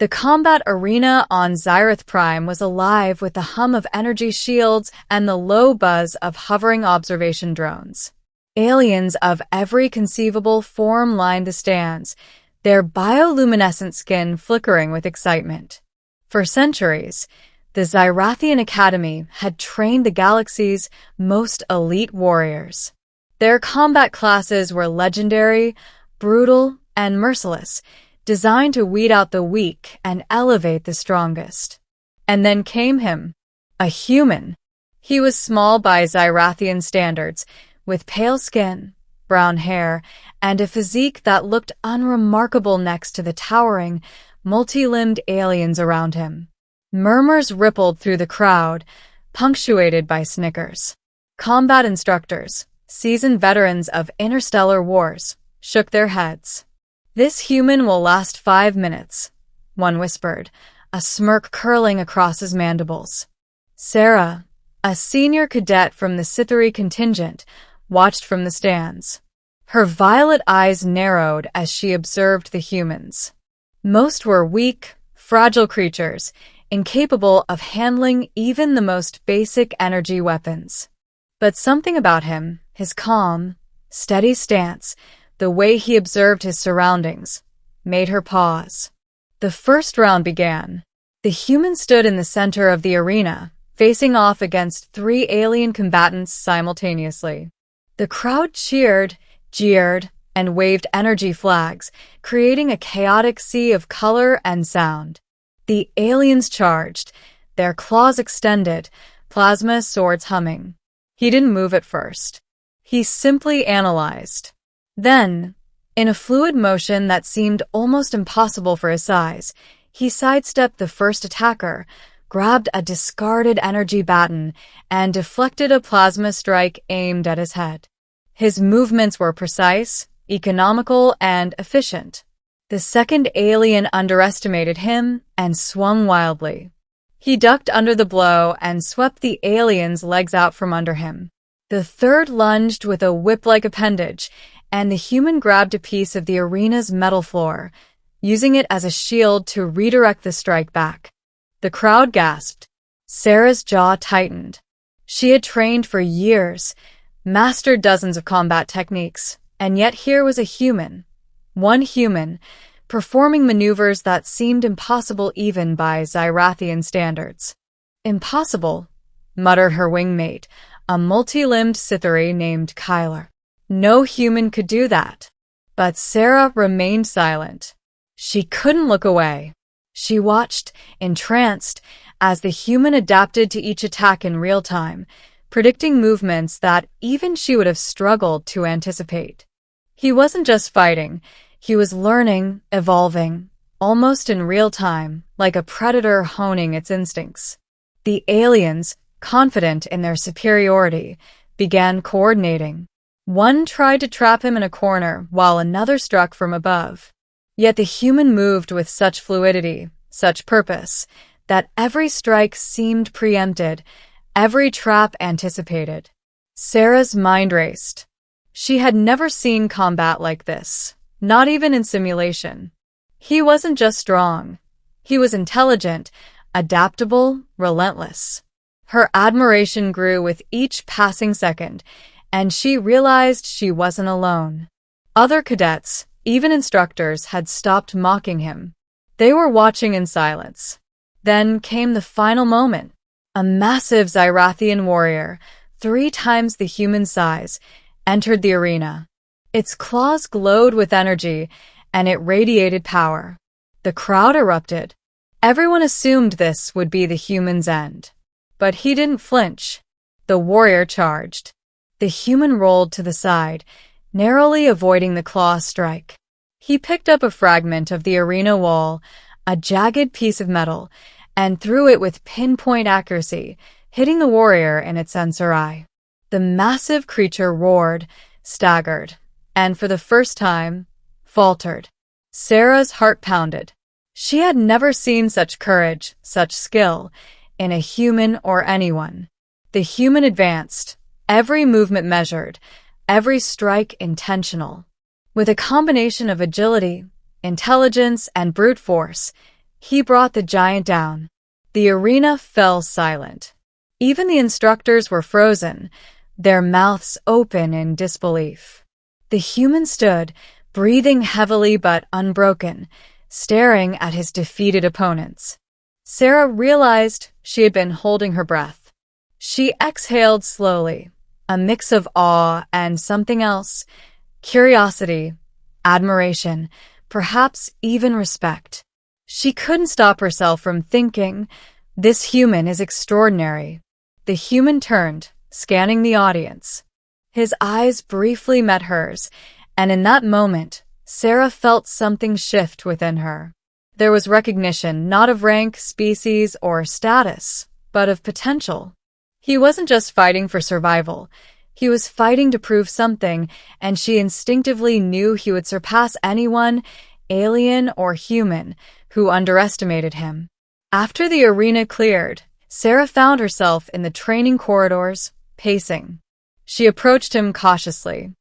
The combat arena on Xyrath Prime was alive with the hum of energy shields and the low buzz of hovering observation drones. Aliens of every conceivable form lined the stands, their bioluminescent skin flickering with excitement. For centuries, the Xyrathian Academy had trained the galaxy's most elite warriors. Their combat classes were legendary, brutal, and merciless, designed to weed out the weak and elevate the strongest. And then came him, a human. He was small by Xyrathian standards, with pale skin, brown hair, and a physique that looked unremarkable next to the towering, multi-limbed aliens around him. Murmurs rippled through the crowd, punctuated by snickers. Combat instructors, seasoned veterans of interstellar wars, shook their heads. "This human will last 5 minutes," one whispered, a smirk curling across his mandibles. Sera, a senior cadet from the Scythery contingent, watched from the stands. Her violet eyes narrowed as she observed the humans. Most were weak, fragile creatures, incapable of handling even the most basic energy weapons. But something about him, his calm, steady stance, the way he observed his surroundings, made her pause. The first round began. The human stood in the center of the arena, facing off against 3 alien combatants simultaneously. The crowd cheered, jeered, and waved energy flags, creating a chaotic sea of color and sound. The aliens charged, their claws extended, plasma swords humming. He didn't move at first. He simply analyzed. Then, in a fluid motion that seemed almost impossible for his size, he sidestepped the first attacker, grabbed a discarded energy baton, and deflected a plasma strike aimed at his head. His movements were precise, economical, and efficient. The second alien underestimated him and swung wildly. He ducked under the blow and swept the alien's legs out from under him. The third lunged with a whip-like appendage, and the human grabbed a piece of the arena's metal floor, using it as a shield to redirect the strike back. The crowd gasped. Sera's jaw tightened. She had trained for years, mastered dozens of combat techniques, and yet here was a human, one human, performing maneuvers that seemed impossible even by Xyrathian standards. "Impossible," muttered her wingmate, a multi-limbed Scythery named Kyler. No human could do that. But Sera remained silent. She couldn't look away. She watched, entranced, as the human adapted to each attack in real time, predicting movements that even she would have struggled to anticipate. He wasn't just fighting. He was learning, evolving, almost in real time, like a predator honing its instincts. The aliens, confident in their superiority, began coordinating. One tried to trap him in a corner while another struck from above. Yet the human moved with such fluidity, such purpose, that every strike seemed preempted, every trap anticipated. Sera's mind raced. She had never seen combat like this, not even in simulation. He wasn't just strong. He was intelligent, adaptable, relentless. Her admiration grew with each passing second, and she realized she wasn't alone. Other cadets, even instructors, had stopped mocking him. They were watching in silence. Then came the final moment. A massive Xyrathian warrior, 3 times the human size, entered the arena. Its claws glowed with energy, and it radiated power. The crowd erupted. Everyone assumed this would be the human's end. But he didn't flinch. The warrior charged. The human rolled to the side, narrowly avoiding the claw strike. He picked up a fragment of the arena wall, a jagged piece of metal, and threw it with pinpoint accuracy, hitting the warrior in its sensor eye. The massive creature roared, staggered, and for the first time, faltered. Sera's heart pounded. She had never seen such courage, such skill, in a human or anyone. The human advanced, every movement measured, every strike intentional. With a combination of agility, intelligence, and brute force, He brought the giant down. The arena fell silent. Even the instructors were frozen, their mouths open in disbelief. The human stood, breathing heavily but unbroken, staring at his defeated opponents. Sera realized she had been holding her breath. She exhaled slowly, a mix of awe and something else, curiosity, admiration, perhaps even respect. She couldn't stop herself from thinking, this human is extraordinary. The human turned, scanning the audience. His eyes briefly met hers, and in that moment, Sera felt something shift within her. There was recognition not of rank, species, or status, but of potential. He wasn't just fighting for survival. He was fighting to prove something, and she instinctively knew he would surpass anyone, alien or human, who underestimated him. After the arena cleared, Sera found herself in the training corridors, pacing. She approached him cautiously.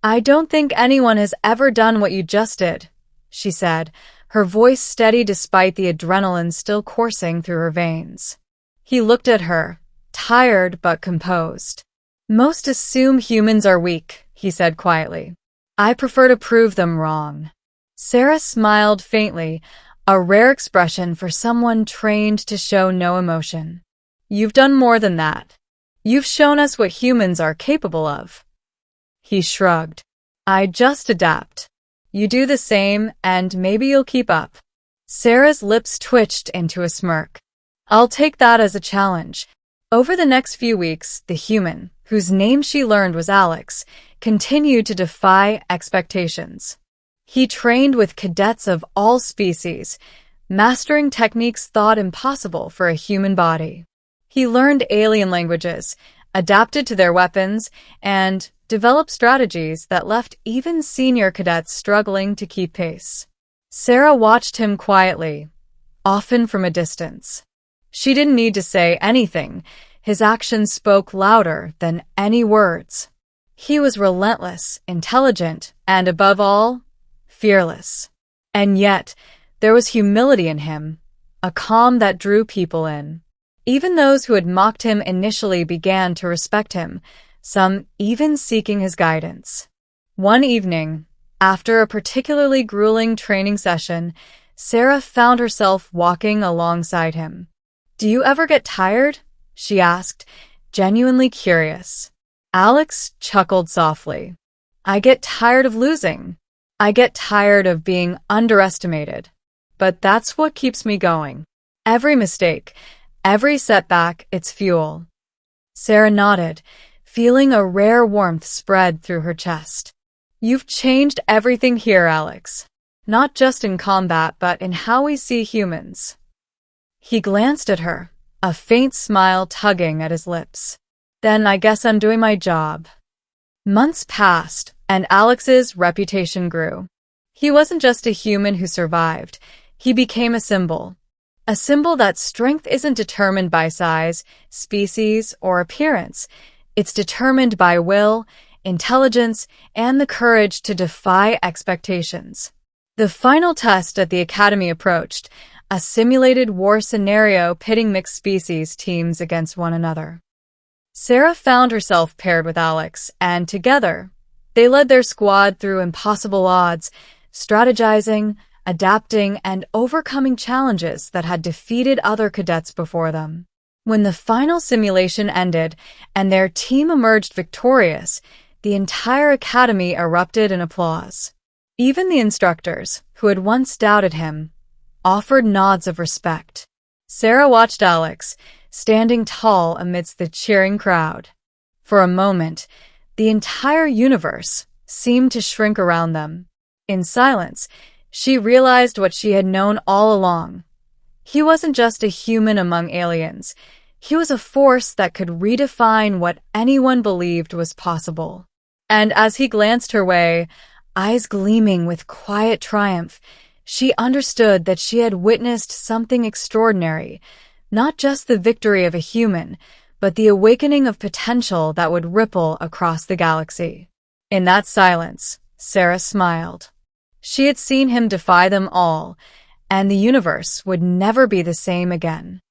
"I don't think anyone has ever done what you just did," she said, her voice steady despite the adrenaline still coursing through her veins. He looked at her, tired but composed. "Most assume humans are weak," he said quietly. "I prefer to prove them wrong." Sera smiled faintly, a rare expression for someone trained to show no emotion. "You've done more than that. You've shown us what humans are capable of." He shrugged. "I just adapt. You do the same, and maybe you'll keep up." Sera's lips twitched into a smirk. "I'll take that as a challenge." Over the next few weeks, the human, whose name she learned was Alex, continued to defy expectations. He trained with cadets of all species, mastering techniques thought impossible for a human body. He learned alien languages, adapted to their weapons, and developed strategies that left even senior cadets struggling to keep pace. Sera watched him quietly, often from a distance. She didn't need to say anything. His actions spoke louder than any words. He was relentless, intelligent, and above all, fearless. And yet, there was humility in him, a calm that drew people in. Even those who had mocked him initially began to respect him, some even seeking his guidance. One evening, after a particularly grueling training session, Sera found herself walking alongside him. "Do you ever get tired?" she asked, genuinely curious. Alex chuckled softly. "I get tired of losing. I get tired of being underestimated. But that's what keeps me going. Every mistake, every setback, it's fuel." Sera nodded, feeling a rare warmth spread through her chest. "You've changed everything here, Alex. Not just in combat, but in how we see humans." He glanced at her, a faint smile tugging at his lips. "Then I guess I'm doing my job." Months passed, and Alex's reputation grew. He wasn't just a human who survived. He became a symbol. A symbol that strength isn't determined by size, species, or appearance. It's determined by will, intelligence, and the courage to defy expectations. The final test at the Academy approached, a simulated war scenario pitting mixed species teams against one another. Sera found herself paired with Alex, and together, they led their squad through impossible odds, strategizing, adapting, and overcoming challenges that had defeated other cadets before them. When the final simulation ended and their team emerged victorious, the entire academy erupted in applause. Even the instructors, who had once doubted him, offered nods of respect. Sera watched Alex, standing tall amidst the cheering crowd. For a moment, the entire universe seemed to shrink around them. In silence, she realized what she had known all along. He wasn't just a human among aliens. He was a force that could redefine what anyone believed was possible. And as he glanced her way, eyes gleaming with quiet triumph, she understood that she had witnessed something extraordinary, not just the victory of a human, but the awakening of potential that would ripple across the galaxy. In that silence, Sera smiled. She had seen him defy them all, and the universe would never be the same again.